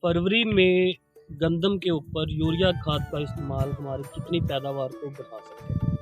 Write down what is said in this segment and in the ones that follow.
फरवरी में गंदम के ऊपर यूरिया खाद का इस्तेमाल हमारी कितनी पैदावार को बढ़ा सकते हैं।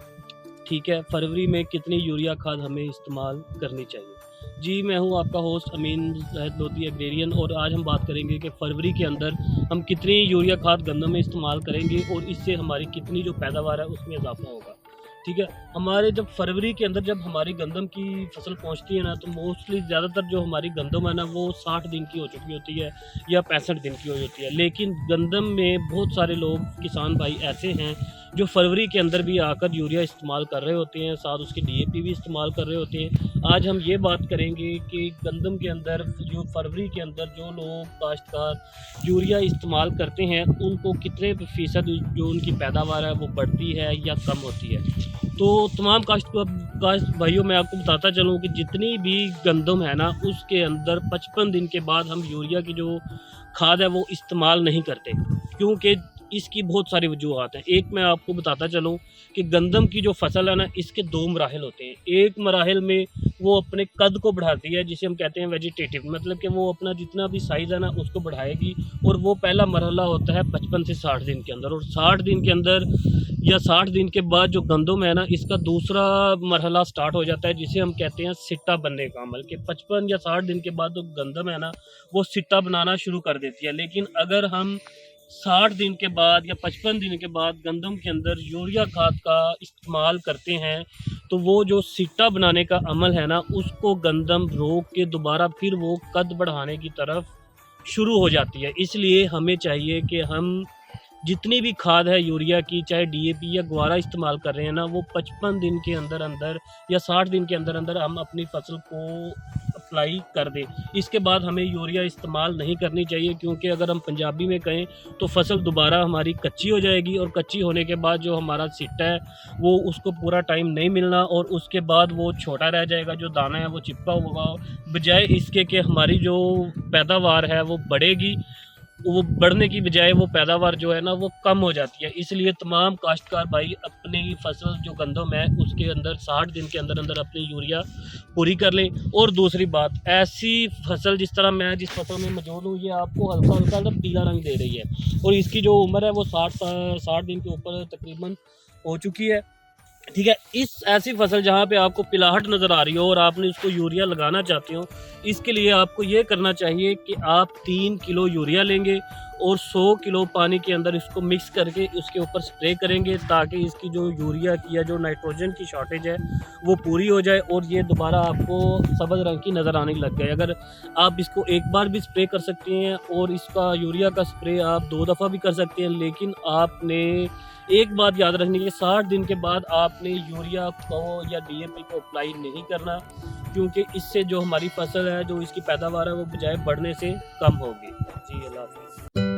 ठीक है, फरवरी में कितनी यूरिया खाद हमें इस्तेमाल करनी चाहिए। जी, मैं हूँ आपका होस्ट अमीन ज़ाहिद लोधी एग्रेरियन, और आज हम बात करेंगे कि फरवरी के अंदर हम कितनी यूरिया खाद गंदम में इस्तेमाल करेंगे और इससे हमारी कितनी जो पैदावार है उसमें इजाफा होगा। ठीक है, हमारे जब फरवरी के अंदर जब हमारी गंदम की फसल पहुंचती है ना, तो मोस्टली ज़्यादातर जो हमारी गंदम है ना वो 60 दिन की हो चुकी होती है या 65 दिन की हो जाती है। लेकिन गंदम में बहुत सारे लोग किसान भाई ऐसे हैं जो फरवरी के अंदर भी आकर यूरिया इस्तेमाल कर रहे होते हैं, साथ उसके डीएपी भी इस्तेमाल कर रहे होते हैं। आज हम ये बात करेंगे कि गंदम के अंदर जो फरवरी के अंदर जो लोग काश्तकार यूरिया इस्तेमाल करते हैं उनको कितने फ़ीसद जो उनकी पैदावार है वो बढ़ती है या कम होती है। तो तमाम काश्त भाइयों, मैं आपको बताता चलूँ कि जितनी भी गंदम है ना उसके अंदर 55 दिन के बाद हम यूरिया की जो खाद है वो इस्तेमाल नहीं करते, क्योंकि इसकी बहुत सारी वजूहत हैं। एक मैं आपको बताता चलूँ कि गंदम की जो फसल है ना इसके 2 मराहिल होते हैं। एक मराहिल में वो अपने कद को बढ़ाती है जिसे हम कहते हैं वेजिटेटिव, मतलब कि वो अपना जितना भी साइज़ है ना उसको बढ़ाएगी, और वो पहला मरहला होता है 55 से 60 दिन के अंदर। और 60 दिन के अंदर या 60 दिन के बाद जो गंदम है ना इसका दूसरा मरहला स्टार्ट हो जाता है जिसे हम कहते हैं सिट्टा बनने का अमल, कि 55 या 60 दिन के बाद जो गंदम है ना वो सिट्टा बनाना शुरू कर देती है। लेकिन अगर हम 60 दिन के बाद या 55 दिन के बाद गंदम के अंदर यूरिया खाद का इस्तेमाल करते हैं तो वो जो सिट्टा बनाने का अमल है ना उसको गंदम रोक के दोबारा फिर वो कद बढ़ाने की तरफ शुरू हो जाती है। इसलिए हमें चाहिए कि हम जितनी भी खाद है यूरिया की, चाहे डीएपी या ग्वारा इस्तेमाल कर रहे हैं ना, वो 55 दिन के अंदर अंदर या 60 दिन के अंदर अंदर हम अपनी फसल को अप्लाई कर दें। इसके बाद हमें यूरिया इस्तेमाल नहीं करनी चाहिए, क्योंकि अगर हम पंजाबी में कहें तो फसल दोबारा हमारी कच्ची हो जाएगी, और कच्ची होने के बाद जो हमारा सिट्टा है वो उसको पूरा टाइम नहीं मिलना, और उसके बाद वो छोटा रह जाएगा, जो दाना है वो चिपका होगा। बजाय इसके कि हमारी जो पैदावार है वो बढ़ेगी, वो बढ़ने की बजाय वो पैदावार जो है ना वो कम हो जाती है। इसलिए तमाम काश्तकार भाई अपनी फसल जो गंदम है उसके अंदर 60 दिन के अंदर अंदर अपनी यूरिया पूरी कर लें। और दूसरी बात, ऐसी फसल जिस तरह मैं जिस फसल में मौजूद हूँ ये आपको हल्का हल्का सा पीला रंग दे रही है, और इसकी जो उम्र है वो 60 दिन के ऊपर तकरीबन हो चुकी है। ठीक है, इस ऐसी फसल जहाँ पे आपको पिलाहट नज़र आ रही हो और आपने उसको यूरिया लगाना चाहते हो, इसके लिए आपको ये करना चाहिए कि आप 3 किलो यूरिया लेंगे और 100 किलो पानी के अंदर इसको मिक्स करके उसके ऊपर स्प्रे करेंगे, ताकि इसकी जो यूरिया की या जो नाइट्रोजन की शॉर्टेज है वो पूरी हो जाए और ये दोबारा आपको सब्ज़ रंग की नज़र आने लग गए। अगर आप इसको एक बार भी स्प्रे कर सकते हैं, और इसका यूरिया का स्प्रे आप 2 दफ़ा भी कर सकते हैं, लेकिन आपने एक बात याद रखनी है, 60 दिन के बाद आपने यूरिया को या डीएपी को अप्लाई नहीं करना, क्योंकि इससे जो हमारी फसल है, जो इसकी पैदावार है वो बजाय बढ़ने से कम होगी। जी, अल्लाह हाफ़िज़।